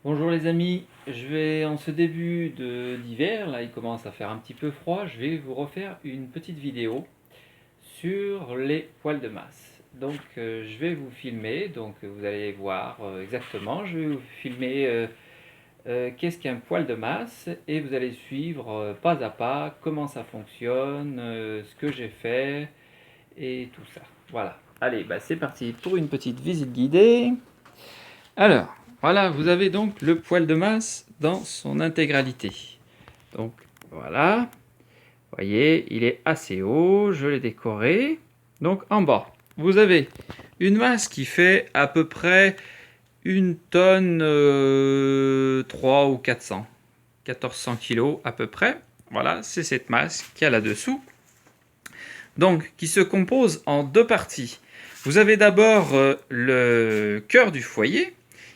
Bonjour les amis, en ce début d'hiver, là il commence à faire un petit peu froid, je vais vous refaire une petite vidéo sur les poils de masse. Donc je vais vous filmer, donc vous allez voir exactement, je vais vous filmer qu'est-ce qu'un poil de masse et vous allez suivre pas à pas comment ça fonctionne, ce que j'ai fait et tout ça. Voilà, allez, bah, c'est parti pour une petite visite guidée. Alors, voilà, vous avez donc le poil de masse dans son intégralité. Donc, voilà, vous voyez, il est assez haut, je l'ai décoré. Donc, en bas, vous avez une masse qui fait à peu près une tonne 3 ou 400, 1400 kilos à peu près. Voilà, c'est cette masse qu'il y a là-dessous. Donc, qui se compose en deux parties. Vous avez d'abord le cœur du foyer,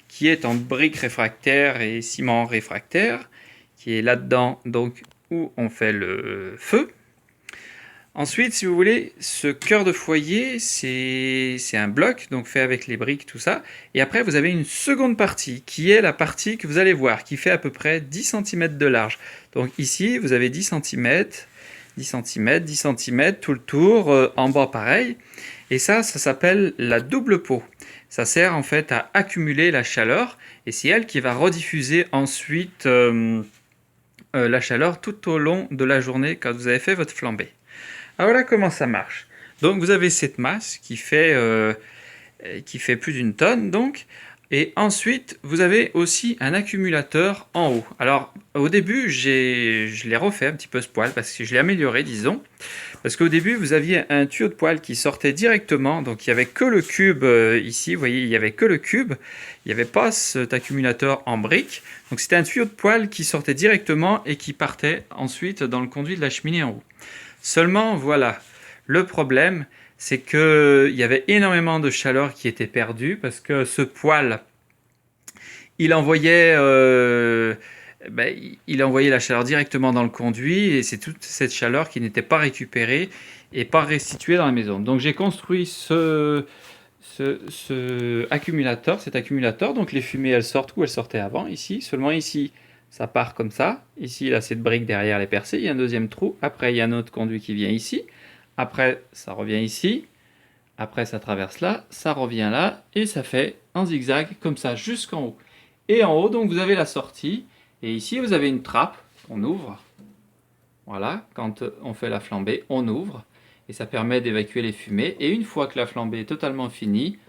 qui est en briques réfractaires et ciment réfractaire, qui est là-dedans, donc où on fait le feu. Ensuite, si vous voulez, ce cœur de foyer, c'est un bloc, donc fait avec les briques, tout ça. Et après, vous avez une seconde partie, qui est la partie que vous allez voir, qui fait à peu près 10 cm de large. Donc ici, vous avez 10 cm, 10 cm, 10 cm, tout le tour, en bas pareil. Et ça s'appelle la double peau. Ça sert en fait à accumuler la chaleur, et c'est elle qui va rediffuser ensuite la chaleur tout au long de la journée quand vous avez fait votre flambée. Alors voilà comment ça marche. Donc vous avez cette masse qui fait plus d'une tonne, donc. Et ensuite, vous avez aussi un accumulateur en haut. Alors, au début, je l'ai refait un petit peu ce poêle, parce que je l'ai amélioré, disons. Parce qu'au début, vous aviez un tuyau de poêle qui sortait directement, donc il n'y avait que le cube ici, vous voyez, il n'y avait que le cube, il n'y avait pas cet accumulateur en brique. Donc c'était un tuyau de poêle qui sortait directement et qui partait ensuite dans le conduit de la cheminée en haut. Seulement, voilà, le problème, c'est qu'il y avait énormément de chaleur qui était perdue, parce que ce poêle, il envoyait, il envoyait la chaleur directement dans le conduit, et c'est toute cette chaleur qui n'était pas récupérée et pas restituée dans la maison. Donc j'ai construit cet accumulateur, donc les fumées elles sortent où elles sortaient avant, ici, seulement ici ça part comme ça, ici là cette brique derrière les percées, il y a un deuxième trou, après il y a un autre conduit qui vient ici, après ça revient ici, après ça traverse là, ça revient là, et ça fait un zigzag comme ça jusqu'en haut. Et en haut, donc vous avez la sortie, et ici vous avez une trappe, on ouvre, voilà, quand on fait la flambée, on ouvre, et ça permet d'évacuer les fumées, et une fois que la flambée est totalement finie,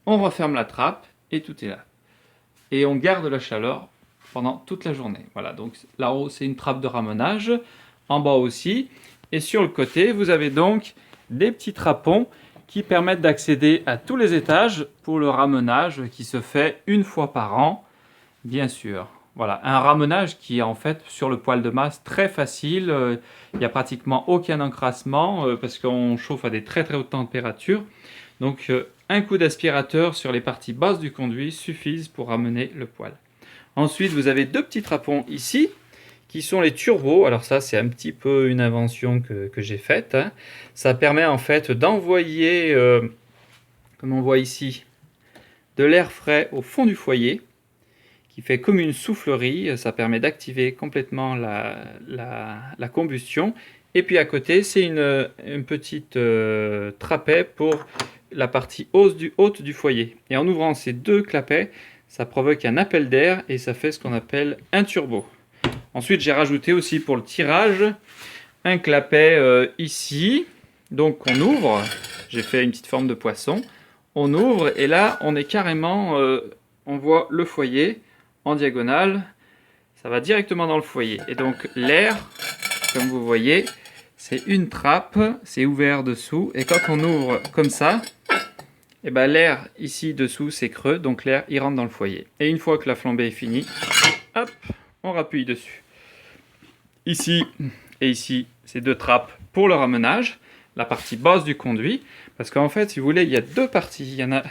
on referme la trappe, et tout est là. Et on garde la chaleur pendant toute la journée. Voilà, donc là-haut c'est une trappe de ramenage, en bas aussi, et sur le côté vous avez donc des petits trappons qui permettent d'accéder à tous les étages pour le ramenage qui se fait une fois par an, bien sûr. Voilà, un ramenage qui est en fait sur le poêle de masse très facile, il n'y a pratiquement aucun encrassement parce qu'on chauffe à des très très hautes températures. Donc un coup d'aspirateur sur les parties basses du conduit suffisent pour ramener le poêle. Ensuite, vous avez deux petits trappons ici, qui sont les turbos. Alors ça, c'est un petit peu une invention que j'ai faite, hein. Ça permet en fait d'envoyer, comme on voit ici, de l'air frais au fond du foyer, qui fait comme une soufflerie. Ça permet d'activer complètement la combustion. Et puis à côté, c'est une petite trapet pour la partie haute du foyer. Et en ouvrant ces deux clapets, ça provoque un appel d'air et ça fait ce qu'on appelle un turbo. Ensuite, j'ai rajouté aussi pour le tirage un clapet ici. Donc on ouvre, j'ai fait une petite forme de poisson. On ouvre et là, on est carrément, on voit le foyer en diagonale. Ça va directement dans le foyer. Et donc l'air, comme vous voyez, c'est une trappe, c'est ouvert dessous. Et quand on ouvre comme ça, et ben l'air ici dessous c'est creux, donc l'air il rentre dans le foyer. Et une fois que la flambée est finie, hop, on rappuie dessus. Ici et ici, c'est deux trappes pour le ramenage, la partie basse du conduit, parce qu'en fait, si vous voulez, il y a deux parties. Il y en a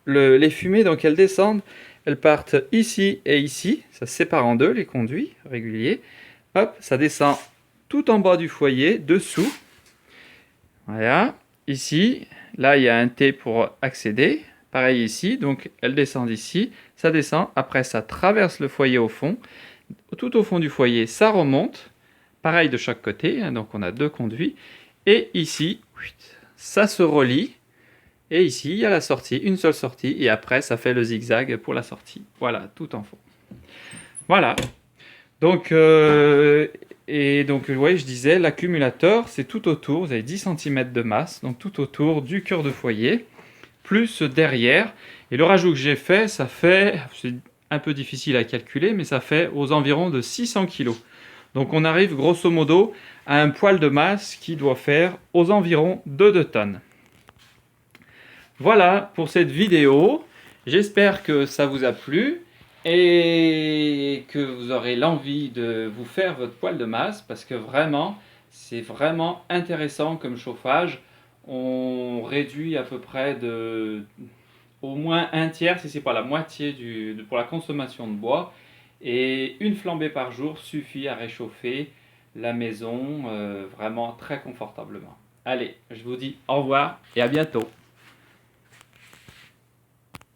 les fumées, donc elles descendent, elles partent ici et ici, ça se sépare en deux, les conduits réguliers. Hop, ça descend tout en bas du foyer, dessous. Voilà, ici, là, il y a un T pour accéder, Pareil ici, donc elles descendent ici, ça descend, après ça traverse le foyer au fond, tout au fond du foyer, ça remonte, pareil de chaque côté, hein, donc on a deux conduits, et ici, ça se relie, et ici il y a la sortie, une seule sortie, et après ça fait le zigzag pour la sortie. Voilà, tout en fond. Voilà. Donc, et donc, ouais, je disais, l'accumulateur, c'est tout autour, vous avez 10 cm de masse, donc tout autour du cœur de foyer, plus derrière. Et le rajout que j'ai fait, ça fait, c'est un peu difficile à calculer, mais ça fait aux environs de 600 kg. Donc on arrive grosso modo à un poil de masse qui doit faire aux environs de 2 tonnes. Voilà pour cette vidéo. J'espère que ça vous a plu et que vous aurez l'envie de vous faire votre poêle de masse parce que vraiment, c'est vraiment intéressant comme chauffage. On réduit à peu près de au moins un tiers, si ce n'est pas la moitié pour la consommation de bois. Et une flambée par jour suffit à réchauffer la maison vraiment très confortablement. Allez, je vous dis au revoir et à bientôt.